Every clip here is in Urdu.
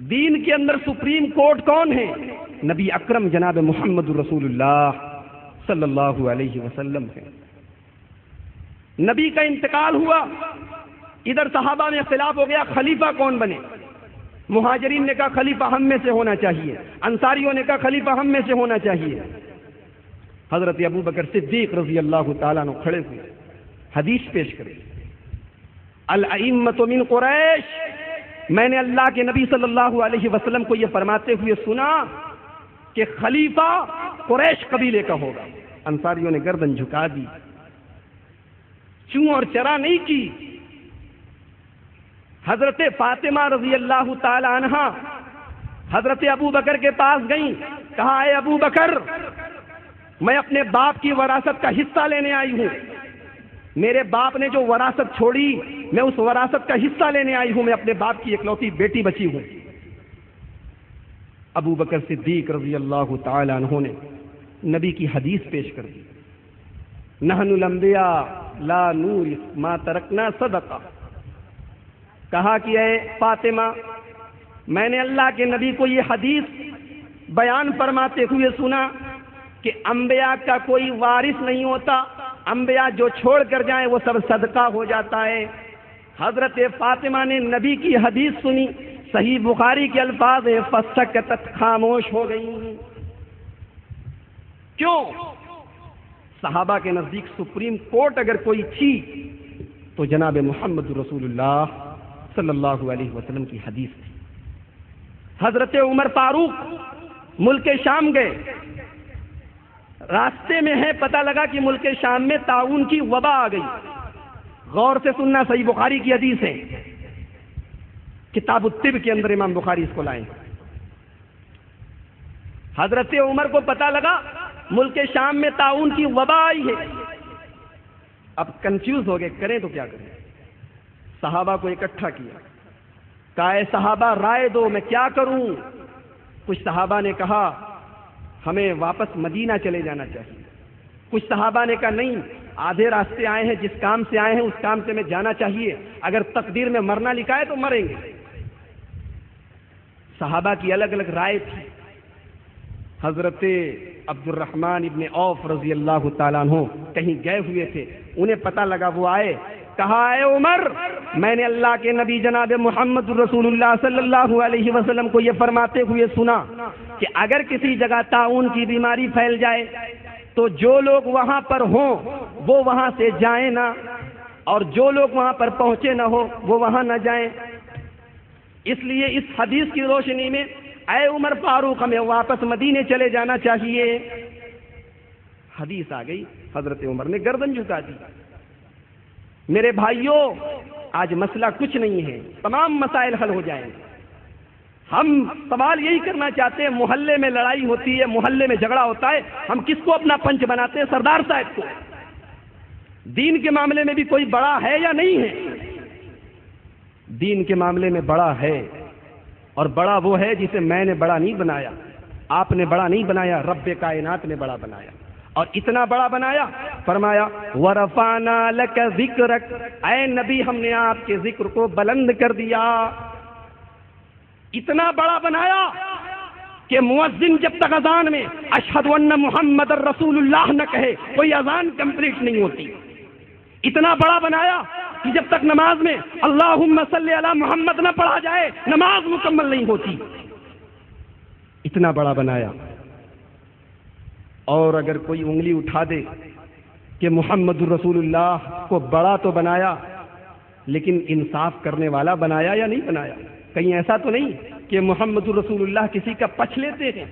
دین کے اندر سپریم کورٹ کون ہے؟ نبی اکرم جناب محمد رسول اللہ صلی اللہ علیہ وسلم ہے۔ نبی کا انتقال ہوا، ادھر صحابہ میں اختلاف ہو گیا خلیفہ کون بنے۔ مہاجرین نے کہا خلیفہ ہم میں سے ہونا چاہیے، انصاریوں نے کہا خلیفہ ہم میں سے ہونا چاہیے۔ حضرت ابو بکر صدیق رضی اللہ تعالیٰ عنہ کھڑے ہوئے، حدیث پیش کرے، الائمۃ من قریش، میں نے اللہ کے نبی صلی اللہ علیہ وسلم کو یہ فرماتے ہوئے سنا کہ خلیفہ قریش قبیلے کا ہوگا۔ انصاریوں نے گردن جھکا دی، چوں اور چرا نہیں کی۔ حضرت فاطمہ رضی اللہ تعالی عنہ حضرت ابو بکر کے پاس گئیں، کہا اے ابو بکر، میں اپنے باپ کی وراثت کا حصہ لینے آئی ہوں، میرے باپ نے جو وراثت چھوڑی میں اس وراثت کا حصہ لینے آئی ہوں، میں اپنے باپ کی اکلوتی بیٹی بچی ہوں۔ ابو بکر صدیق رضی اللہ تعالی عنہ نے نبی کی حدیث پیش کر دی، نحن الانبیاء لا نورث ما ترکنا صدقہ۔ کہا کہ اے فاطمہ، میں نے اللہ کے نبی کو یہ حدیث بیان فرماتے ہوئے سنا کہ انبیاء کا کوئی وارث نہیں ہوتا، انبیاء جو چھوڑ کر جائیں وہ سب صدقہ ہو جاتا ہے۔ حضرت فاطمہ نے نبی کی حدیث سنی، صحیح بخاری کے الفاظ ہیں، فسکتت، خاموش ہو گئی۔ کیوں؟ صحابہ کے نزدیک سپریم کورٹ اگر کوئی تھی تو جناب محمد رسول اللہ صلی اللہ علیہ وسلم کی حدیث تھی۔ حضرت عمر فاروق ملک شام گئے، راستے میں ہے پتہ لگا کہ ملک شام میں طاعون کی وبا آ گئی۔ غور سے سننا، صحیح بخاری کی حدیث ہے، کتاب الطب کے اندر امام بخاری اس کو لائیں۔ حضرت عمر کو پتہ لگا ملک شام میں طاعون کی وبا آئی ہے، اب کنفیوز ہو گئے، کریں تو کیا کریں۔ صحابہ کو اکٹھا کیا، کہا اے صحابہ رائے دو، میں کیا کروں؟ کچھ صحابہ نے کہا ہمیں واپس مدینہ چلے جانا چاہیے، کچھ صحابہ نے کہا نہیں، آدھے راستے آئے ہیں، جس کام سے آئے ہیں اس کام سے میں جانا چاہیے، اگر تقدیر میں مرنا لکھا ہے تو مریں گے۔ صحابہ کی الگ الگ رائے تھی۔ حضرت عبد الرحمن ابن عوف رضی اللہ تعالیٰ عنہ کہیں گئے ہوئے تھے، انہیں پتہ لگا، وہ آئے، کہا اے عمر، میں نے اللہ کے نبی جناب محمد رسول اللہ صلی اللہ علیہ وسلم کو یہ فرماتے ہوئے سنا کہ اگر کسی جگہ طاعون کی بیماری پھیل جائے تو جو لوگ وہاں پر ہوں وہ وہاں سے جائیں نہ، اور جو لوگ وہاں پر پہنچے نہ ہو وہ وہاں نہ جائیں۔ اس لیے اس حدیث کی روشنی میں اے عمر فاروق، ہمیں واپس مدینے چلے جانا چاہیے۔ حدیث آ گئی، حضرت عمر نے گردن جھکا دی۔ میرے بھائیوں، آج مسئلہ کچھ نہیں ہے، تمام مسائل حل ہو جائیں گے۔ ہم سوال یہی کرنا چاہتے ہیں، محلے میں لڑائی ہوتی ہے، محلے میں جھگڑا ہوتا ہے، ہم کس کو اپنا پنچ بناتے ہیں؟ سردار صاحب کو۔ دین کے معاملے میں بھی کوئی بڑا ہے یا نہیں ہے؟ دین کے معاملے میں بڑا ہے، اور بڑا وہ ہے جسے میں نے بڑا نہیں بنایا، آپ نے بڑا نہیں بنایا، رب کائنات نے بڑا بنایا، اور اتنا بڑا بنایا، فرمایا وَرَفَعْنَا لَكَ ذِكْرَكَ، اے نبی ہم نے آپ کے ذکر کو بلند کر دیا۔ اتنا بڑا بنایا کہ مؤذن جب تک اذان میں اشہد ان محمد الرسول اللہ نہ کہے کوئی اذان کمپلیٹ نہیں ہوتی۔ اتنا بڑا بنایا کہ جب تک نماز میں اللہم صلی علی محمد نہ پڑھا جائے نماز مکمل نہیں ہوتی۔ اتنا بڑا بنایا، اور اگر کوئی انگلی اٹھا دے کہ محمد رسول اللہ کو بڑا تو بنایا لیکن انصاف کرنے والا بنایا یا نہیں بنایا؟ کہیں ایسا تو نہیں کہ محمد رسول اللہ کسی کا پچھ لیتے ہیں،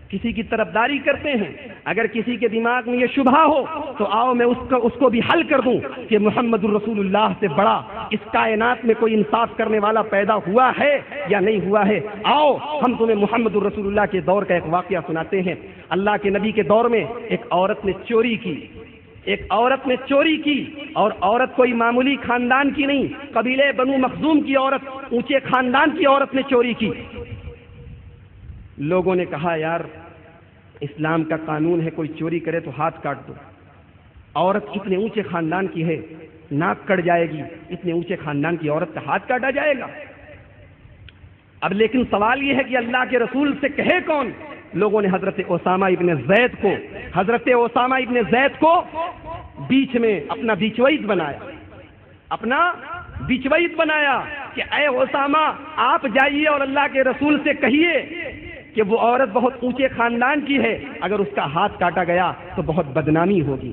کسی کی طرفداری کرتے ہیں؟ اگر کسی کے دماغ میں یہ شبہ ہو تو آؤ میں اس کو بھی حل کر دوں کہ محمد رسول اللہ سے بڑا اس کائنات میں کوئی انصاف کرنے والا پیدا ہوا ہے یا نہیں ہوا ہے؟ آؤ ہم تمہیں محمد رسول اللہ کے دور کا ایک واقعہ سناتے ہیں۔ اللہ کے نبی کے دور میں ایک عورت نے چوری کی، اور عورت کوئی معمولی خاندان کی نہیں، قبیلے بنو مخزوم کی عورت، اونچے خاندان کی عورت نے چوری کی۔ لوگوں نے کہا یار اسلام کا قانون ہے کوئی چوری کرے تو ہاتھ کاٹ دو، عورت اتنے اونچے خاندان کی ہے، ناک کٹ جائے گی، اتنے اونچے خاندان کی عورت کا ہاتھ کاٹا جائے گا؟ اب لیکن سوال یہ ہے کہ اللہ کے رسول سے کہے کون؟ لوگوں نے حضرت اسامہ ابن زید کو بیچ میں اپنا بیچوئیت بنایا کہ اے اسامہ آپ جائیے اور اللہ کے رسول سے کہیے کہ وہ عورت بہت اونچے خاندان کی ہے، اگر اس کا ہاتھ کاٹا گیا تو بہت بدنامی ہوگی۔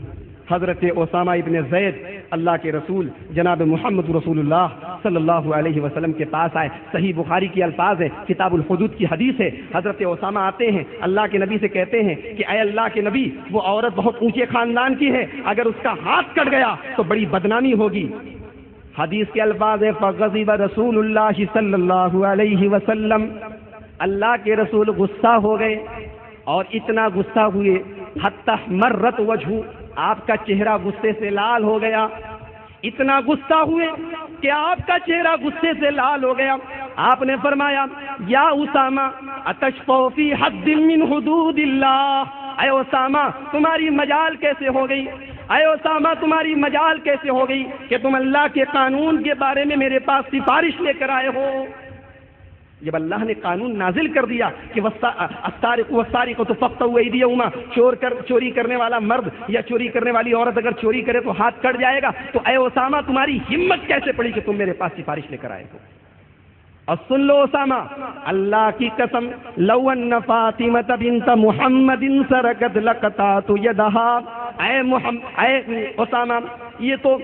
حضرت اسامہ ابن زید اللہ کے رسول جناب محمد رسول اللہ صلی اللہ علیہ وسلم کے پاس آئے۔ صحیح بخاری کی الفاظ ہے، کتاب الحدود کی حدیث ہے۔ حضرت اسامہ آتے ہیں، اللہ کے نبی سے کہتے ہیں کہ اے اللہ کے نبی، وہ عورت بہت اونچے خاندان کی ہے، اگر اس کا ہاتھ کٹ گیا تو بڑی بدنامی ہوگی۔ حدیث کے الفاظ ہیں فغضب رسول اللہ صلی اللہ علیہ وسلم، اللہ کے رسول غصہ ہو گئے اور اتنا غصہ ہوئے حتی مرت وجہ، آپ کا چہرہ غصے سے لال ہو گیا، اتنا غصہ ہوئے کہ آپ کا چہرہ غصے سے لال ہو گیا۔ آپ نے فرمایا یا اسامہ اتشفع فی حد من حدود اللہ، اے اسامہ تمہاری مجال کیسے ہو گئی، اے اسامہ تمہاری مجال کیسے ہو گئی کہ تم اللہ کے قانون کے بارے میں میرے پاس سفارش لے کر آئے ہو۔ جب اللہ نے قانون نازل کر دیا کہ السارق والسارقۃ فاقطعوا ایدیہما، چوری کرنے والا مرد یا چوری کرنے والی عورت اگر چوری کرے تو ہاتھ کٹ جائے گا، تو اے اسامہ تمہاری ہمت کیسے پڑی کہ تم میرے پاس سفارش لے کر آئے ہو؟ اور سن لو اسامہ، اللہ کی قسم لو ان فاطمہ بنت محمد سرقت لقطعت یدہا، اے اسامہ، یہ تو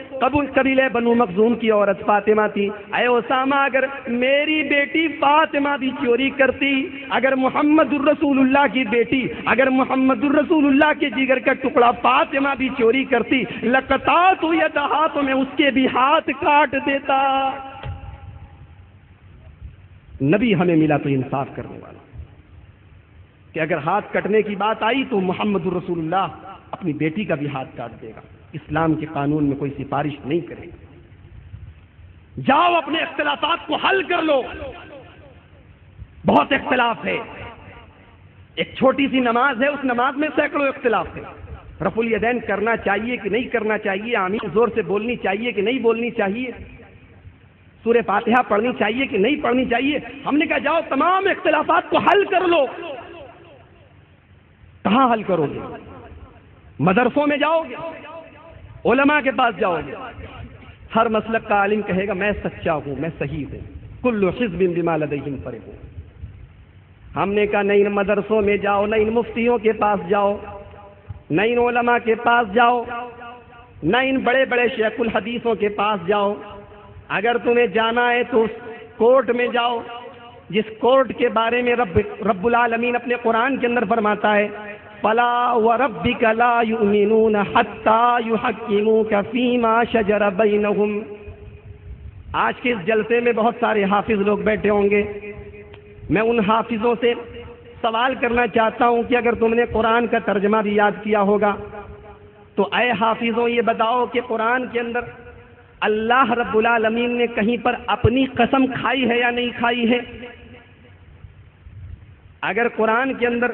قبیلہ بنو مخزوم کی عورت فاطمہ تھی، اے اسامہ اگر میری بیٹی فاطمہ بھی چوری کرتی، اگر محمد الرسول اللہ کی بیٹی، اگر محمد الرسول اللہ کے جگر کا ٹکڑا فاطمہ بھی چوری کرتی، لقطعت یدہا، تو میں اس کے بھی ہاتھ کاٹ دیتا۔ نبی ہمیں ملا تو انصاف کرنے والا، کہ اگر ہاتھ کٹنے کی بات آئی تو محمد الرسول اللہ اپنی بیٹی کا بھی ہاتھ کاٹ دے گا، اسلام کے قانون میں کوئی سفارش نہیں کرے گا۔ جاؤ اپنے اختلافات کو حل کر لو، بہت اختلاف ہے، ایک چھوٹی سی نماز ہے، اس نماز میں سینکڑوں اختلاف ہے، رفع الیدین کرنا چاہیے کہ نہیں کرنا چاہیے، آمین زور سے بولنی چاہیے کہ نہیں بولنی چاہیے، سورہ فاتحہ پڑھنی چاہیے کہ نہیں پڑھنی چاہیے۔ ہم نے کہا جاؤ تمام اختلافات کو حل کر لو۔ کہاں حل کرو گے؟ مدرسوں میں جاؤ گے، علماء کے پاس جاؤ گے، ہر مسلک کا عالم کہے گا میں سچا ہوں، میں صحیح ہوں، کل حزب بما لدیہم فرحون۔ ہم نے کہا نہ ان مدرسوں میں جاؤ، نہ ان مفتیوں کے پاس جاؤ، نہ ان علماء کے پاس جاؤ، نہ ان بڑے بڑے شیخ الحدیثوں کے پاس جاؤ، اگر تمہیں جانا ہے تو کورٹ میں جاؤ، جس کورٹ کے بارے میں رب العالمین اپنے قرآن کے اندر فرماتا ہے فَلَا وَرَبِّكَ لَا يُؤْمِنُونَ حَتَّى يُحَكِّمُوكَ فِي مَا شَجَرَ بَيْنَهُمْ۔ آج کے اس جلسے میں بہت سارے حافظ لوگ بیٹھے ہوں گے، میں ان حافظوں سے سوال کرنا چاہتا ہوں کہ اگر تم نے قرآن کا ترجمہ بھی یاد کیا ہوگا تو اے حافظوں یہ بتاؤ کہ قرآن کے اندر اللہ رب العالمین نے کہیں پر اپنی قسم کھائی ہے یا نہیں کھائی ہے؟ اگر قرآن کے اندر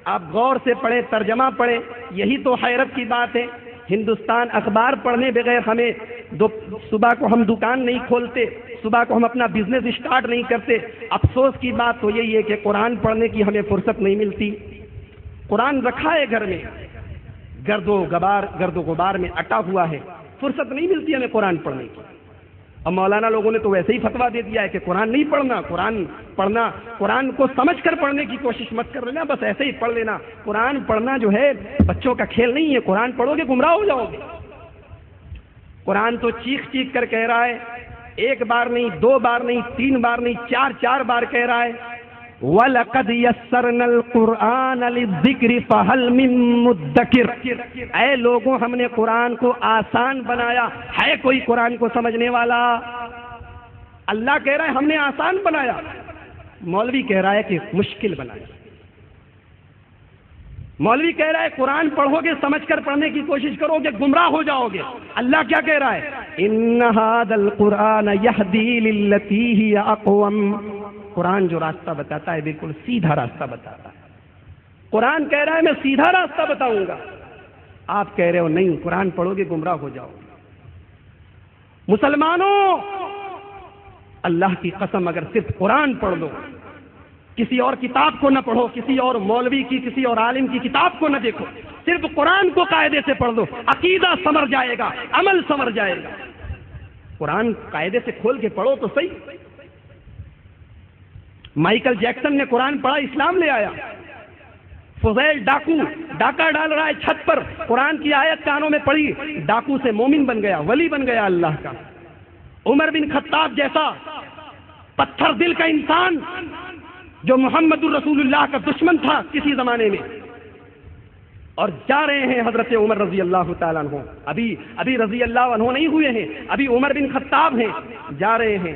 آپ غور سے پڑھیں، ترجمہ پڑھیں، یہی تو حیرت کی بات ہے۔ ہندوستان اخبار پڑھنے بغیر ہمیں صبح کو ہم دکان نہیں کھولتے، صبح کو ہم اپنا بزنس اسٹارٹ نہیں کرتے۔ افسوس کی بات تو یہی ہے کہ قرآن پڑھنے کی ہمیں فرصت نہیں ملتی۔ قرآن رکھا ہے گھر میں، گرد و غبار میں اٹا ہوا ہے، فرصت نہیں ملتی ہمیں قرآن پڑھنے کی۔ اب مولانا لوگوں نے تو ویسے ہی فتویٰ دے دیا ہے کہ قرآن نہیں پڑھنا، قرآن کو سمجھ کر پڑھنے کی کوشش مت کر لینا، بس ایسے ہی پڑھ لینا۔ قرآن پڑھنا جو ہے بچوں کا کھیل نہیں ہے، قرآن پڑھو گے گمراہ ہو جاؤ گے۔ قرآن تو چیخ چیخ کر کہہ رہا ہے، ایک بار نہیں، دو بار نہیں، تین بار نہیں، چار بار کہہ رہا ہے وَلَقَدْ يَسَّرْنَا الْقُرْآنَ لِلذِّكْرِ فَهَلْ مِن مُدَّكِرٍ۔ اے لوگوں ہم نے قرآن کو آسان بنایا، ہے کوئی قرآن کو سمجھنے والا؟ اللہ کہہ رہا ہے ہم نے آسان بنایا، مولوی کہہ رہا ہے کہ مشکل بنایا۔ مولوی کہہ رہا ہے قرآن پڑھو گے، سمجھ کر پڑھنے کی کوشش کرو گے، گمراہ ہو جاؤ گے۔ اللہ کیا کہہ رہا ہے؟ إِنَّ هَذَا الْقُرْآنَ يَهْدِي لِلَّتِي هِيَ أَقْوَمُ۔ قرآن جو راستہ بتاتا ہے بالکل سیدھا راستہ بتاتا ہے۔ قرآن کہہ رہا ہے میں سیدھا راستہ بتاؤں گا، آپ کہہ رہے ہو نہیں، قرآن پڑھو گے گمراہ ہو جاؤ گے۔ مسلمانوں، اللہ کی قسم اگر صرف قرآن پڑھ لو، کسی اور کتاب کو نہ پڑھو، کسی اور مولوی کی، کسی اور عالم کی کتاب کو نہ دیکھو، صرف قرآن کو قاعدے سے پڑھ لو، عقیدہ سنور جائے گا، عمل سنور جائے گا۔ قرآن قاعدے سے کھول کے پڑھو تو صحیح۔ مائیکل جیکسن نے قرآن پڑھا، اسلام لے آیا۔ فضیل ڈاکو ڈاکہ ڈال رہا ہے چھت پر، قرآن کی آیت کانوں میں پڑھی، ڈاکو سے مومن بن گیا، ولی بن گیا اللہ کا۔ عمر بن خطاب جیسا پتھر دل کا انسان جو محمد الرسول اللہ کا دشمن تھا کسی زمانے میں، اور جا رہے ہیں حضرت عمر رضی اللہ تعالیٰ عنہ، ابھی رضی اللہ عنہ نہیں ہوئے ہیں، ابھی عمر بن خطاب ہیں، جا رہے ہیں،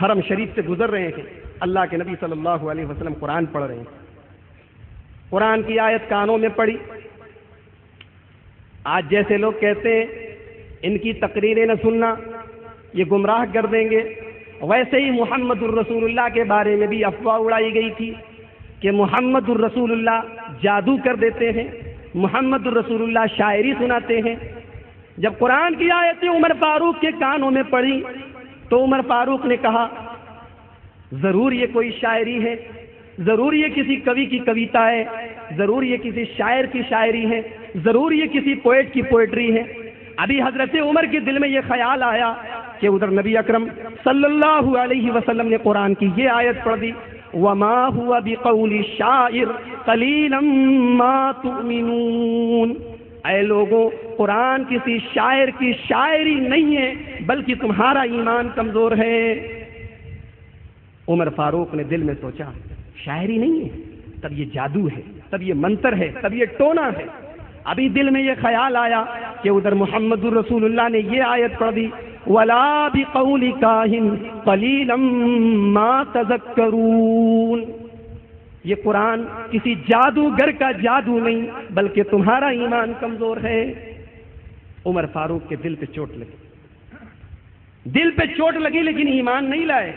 حرم شریف سے گزر رہے ہیں، اللہ کے نبی صلی اللہ علیہ وسلم قرآن پڑھ رہے ہیں، قرآن کی آیت کانوں میں پڑھی۔ آج جیسے لوگ کہتے ہیں ان کی تقریریں نہ سننا، یہ گمراہ کر دیں گے، ویسے ہی محمد الرسول اللہ کے بارے میں بھی افواہ اڑائی گئی تھی کہ محمد الرسول اللہ جادو کر دیتے ہیں، محمد الرسول اللہ شاعری سناتے ہیں۔ جب قرآن کی آیتیں عمر فاروق کے کانوں میں پڑھی تو عمر فاروق نے کہا ضرور یہ کوئی شاعری ہے، ضرور یہ کسی کوی کی کویتا ہے، ضرور یہ کسی شاعر کی شاعری ہے، ضرور یہ کسی پوئٹ کی پوئٹری ہے۔ ابھی حضرت عمر کے دل میں یہ خیال آیا کہ ادھر نبی اکرم صلی اللہ علیہ وسلم نے قرآن کی یہ آیت پڑھ دی، وَمَا هُوَ بِقَوْلِ شَاعِرٍ قَلِيلًا مَا تُؤْمِنُونَ۔ اے لوگوں، قرآن کسی شاعر کی شاعری نہیں ہے بلکہ تمہارا ایمان کمزور ہے۔ عمر فاروق نے دل میں سوچا شاعری نہیں ہے، تب یہ جادو ہے، تب یہ منتر ہے، تب یہ ٹونا ہے۔ ابھی دل میں یہ خیال آیا کہ ادھر محمد الرسول اللہ نے یہ آیت پڑھ دی، وَلَا بِقَوْلِ كَاهِنٍ قَلِيلًا مَا تَذَكَّرُونَ۔ یہ قرآن کسی جادوگر کا جادو نہیں بلکہ تمہارا ایمان کمزور ہے۔ عمر فاروق کے دل پہ چوٹ لگی، دل پہ چوٹ لگی لیکن ایمان نہیں لائے،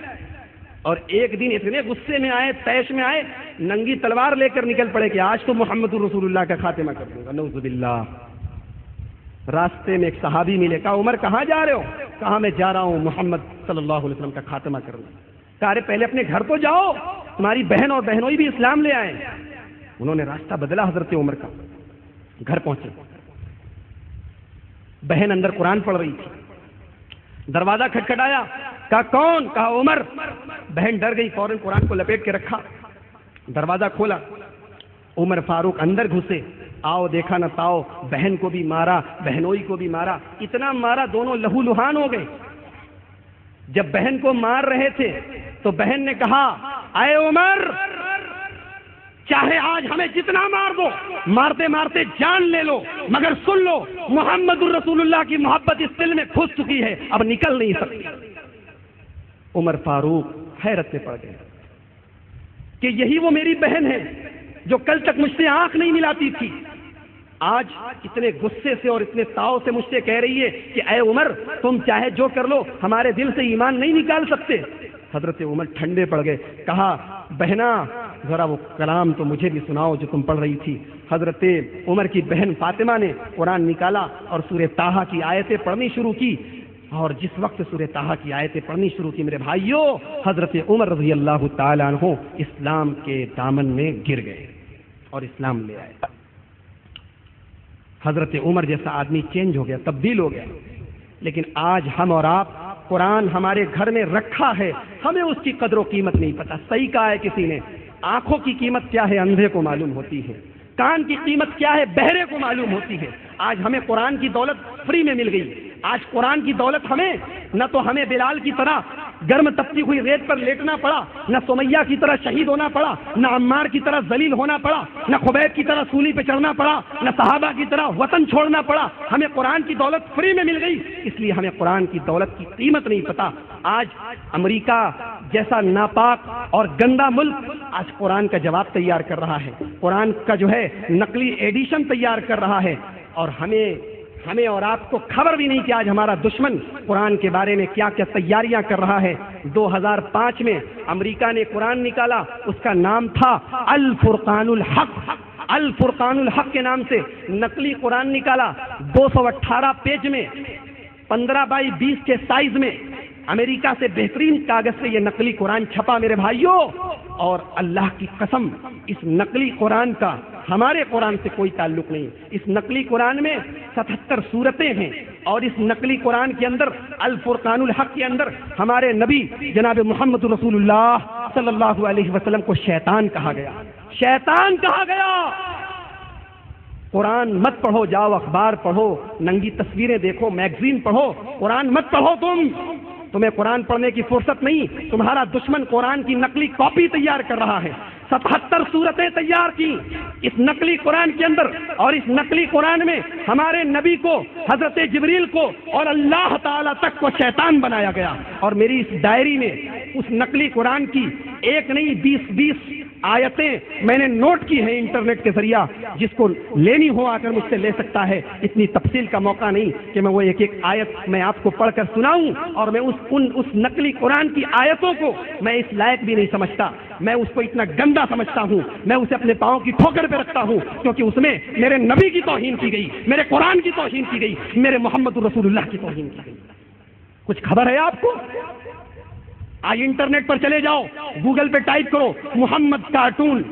اور ایک دن اتنے غصے میں آئے، تیش میں آئے، ننگی تلوار لے کر نکل پڑے کہ آج تو محمد الرسول اللہ کا خاتمہ کر دوں گا، نعوذ باللہ۔ راستے میں ایک صحابی ملے، کہا عمر کہاں جا رہے ہو؟ کہا میں جا رہا ہوں محمد صلی اللہ علیہ وسلم کا خاتمہ کرنا۔ کہا ارے پہلے اپنے گھر تو جاؤ، تمہاری بہن اور بہنوئی بھی اسلام لے آئے۔ انہوں نے راستہ بدلا حضرت عمر کا، گھر پہنچے، بہن اندر قرآن پڑھ رہی تھی، دروازہ کھٹکھٹایا، کہا کون؟ کہا عمر۔ بہن ڈر گئی، فوراً قرآن کو لپیٹ کے رکھا، دروازہ کھولا، عمر فاروق اندر گھسے، آؤ دیکھا نہ تاؤ، بہن کو بھی مارا، بہنوئی کو بھی مارا، اتنا مارا دونوں لہو لہان ہو گئے۔ جب بہن کو مار رہے تھے تو بہن نے کہا اے عمر، چاہے آج ہمیں جتنا مار دو، مارتے مارتے جان لے لو، مگر سن لو محمد الرسول اللہ کی محبت اس دل میں گھس چکی ہے، اب نکل نہیں سکتی۔ عمر فاروق حیرت میں پڑ گئے کہ یہی وہ میری بہن ہے جو کل تک مجھ سے آنکھ نہیں ملاتی تھی، آج اتنے غصے سے اور اتنے تاؤ سے مجھ سے کہہ رہی ہے کہ اے عمر تم چاہے جو کر لو، ہمارے دل سے ایمان نہیں نکال سکتے۔ حضرت عمر ٹھنڈے پڑ گئے، کہا بہنا ذرا وہ کلام تو مجھے بھی سناؤ جو تم پڑھ رہی تھی۔ حضرت عمر کی بہن فاطمہ نے قرآن نکالا اور سورہ طٰہٰ کی آیتیں پڑھنی شروع کی، اور جس وقت سورہ طٰہٰ کی آیتیں پڑھنی شروع کی میرے بھائیوں، حضرت عمر رضی اللہ تعالیٰ عنہ اسلام کے دامن میں گر گئے اور اسلام لے آئے۔ حضرت عمر جیسا آدمی چینج ہو گیا، تبدیل ہو گیا۔ لیکن آج ہم اور آپ، قرآن ہمارے گھر میں رکھا ہے، ہمیں اس کی قدر و قیمت نہیں پتہ۔ صحیح کہا ہے کسی نے، آنکھوں کی قیمت کیا ہے اندھے کو معلوم ہوتی ہے، کان کی قیمت کیا ہے بہرے کو معلوم ہوتی ہے۔ آج ہمیں قرآن کی دولت فری میں مل گئی، آج قرآن کی دولت ہمیں نہ تو ہمیں بلال کی طرح گرم تپتی ہوئی ریت پر لیٹنا پڑا، نہ سمیہ کی طرح شہید ہونا پڑا، نہ عمار کی طرح ذلیل ہونا پڑا، نہ خبیب کی طرح سولی پہ چڑھنا پڑا، نہ صحابہ کی طرح وطن چھوڑنا پڑا۔ ہمیں قرآن کی دولت فری میں مل گئی، اس لیے ہمیں قرآن کی دولت کی قیمت نہیں پتا۔ آج امریکہ جیسا ناپاک اور گندا ملک آج قرآن کا جواب تیار کر رہا ہے، قرآن کا جو ہے نقلی ایڈیشن تیار کر رہا ہے، اور ہمیں اور آپ کو خبر بھی نہیں کہ آج ہمارا دشمن قرآن کے بارے میں کیا کیا تیاریاں کر رہا ہے۔ 2005 میں امریکہ نے قرآن نکالا، اس کا نام تھا الفرقان الحق۔ الفرقان الحق کے نام سے نقلی قرآن نکالا، 218 پیج میں، 15 بائی 20 کے سائز میں امریکہ سے بہترین کاغذ سے یہ نقلی قرآن چھپا میرے بھائیوں، اور اللہ کی قسم اس نقلی قرآن کا ہمارے قرآن سے کوئی تعلق نہیں۔ اس نقلی قرآن میں 77 سورتیں ہیں، اور اس نقلی قرآن کے اندر الفرقان الحق کے اندر ہمارے نبی جناب محمد رسول اللہ صلی اللہ علیہ وسلم کو شیطان کہا گیا، شیطان کہا گیا۔ قرآن مت پڑھو، جاؤ اخبار پڑھو، ننگی تصویریں دیکھو، میگزین پڑھو، قرآن مت پڑھو۔ تمہیں قرآن پڑھنے کی فرصت نہیں، تمہارا دشمن قرآن کی نقلی کاپی تیار کر رہا ہے۔ 77 سورتیں تیار کی اس نقلی قرآن کے اندر، اور اس نقلی قرآن میں ہمارے نبی کو، حضرت جبریل کو اور اللہ تعالیٰ تک کو شیطان بنایا گیا۔ اور میری اس ڈائری میں اس نقلی قرآن کی ایک نہیں 20 آیتیں میں نے نوٹ کی ہیں انٹرنیٹ کے ذریعہ، جس کو لینی ہو آ کر مجھ سے لے سکتا ہے۔ اتنی تفصیل کا موقع نہیں کہ میں وہ ایک ایک آیت میں آپ کو پڑھ کر سناؤں، اور میں اس نقلی قرآن کی آیتوں کو میں اس لائق بھی نہیں سمجھتا، میں اس کو اتنا گندا سمجھتا ہوں، میں اسے اپنے پاؤں کی ٹھوکر پہ رکھتا ہوں، کیونکہ اس میں میرے نبی کی توہین کی گئی، میرے قرآن کی توہین کی گئی، میرے محمد رسول اللہ کی توہین کی گئی۔ کچھ خبر ہے آپ کو؟ آج انٹرنیٹ پر چلے جاؤ، گوگل پہ ٹائپ کرو محمد کارٹون،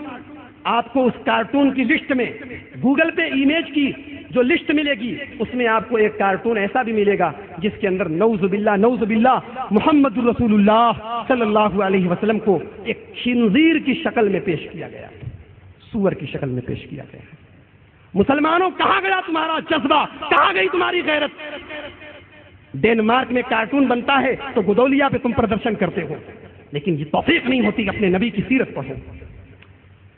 آپ کو اس کارٹون کی لسٹ میں، گوگل پہ امیج کی جو لسٹ ملے گی اس میں آپ کو ایک کارٹون ایسا بھی ملے گا جس کے اندر نعوذ باللہ محمد رسول اللہ صلی اللہ علیہ وسلم کو ایک خنزیر کی شکل میں پیش کیا گیا، سور کی شکل میں پیش کیا گیا۔ مسلمانوں، کہاں گیا تمہارا جذبہ؟ کہاں گئی تمہاری غیرت؟ ڈینمارک میں کارٹون بنتا ہے تو گدولیا پہ تم پردرشن کرتے ہو، لیکن یہ توفیق نہیں ہوتی کہ اپنے نبی کی سیرت پڑھو۔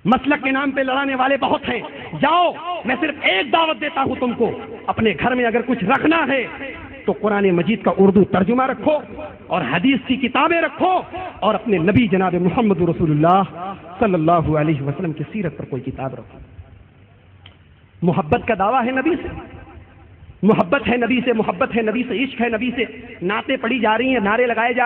مسلک کے نام پہ لڑانے والے بہت ہیں، جاؤ، میں صرف ایک دعوت دیتا ہوں تم کو، اپنے گھر میں اگر کچھ رکھنا ہے تو قرآن مجید کا اردو ترجمہ رکھو، اور حدیث کی کتابیں رکھو، اور اپنے نبی جناب محمد رسول اللہ صلی اللہ علیہ وسلم کی سیرت پر کوئی کتاب رکھو۔ محبت کا دعویٰ ہے نبی سے، محبت ہے نبی سے، محبت ہے نبی سے، عشق ہے نبی سے، نعتیں پڑھی جا رہی ہیں، نعرے لگائے جا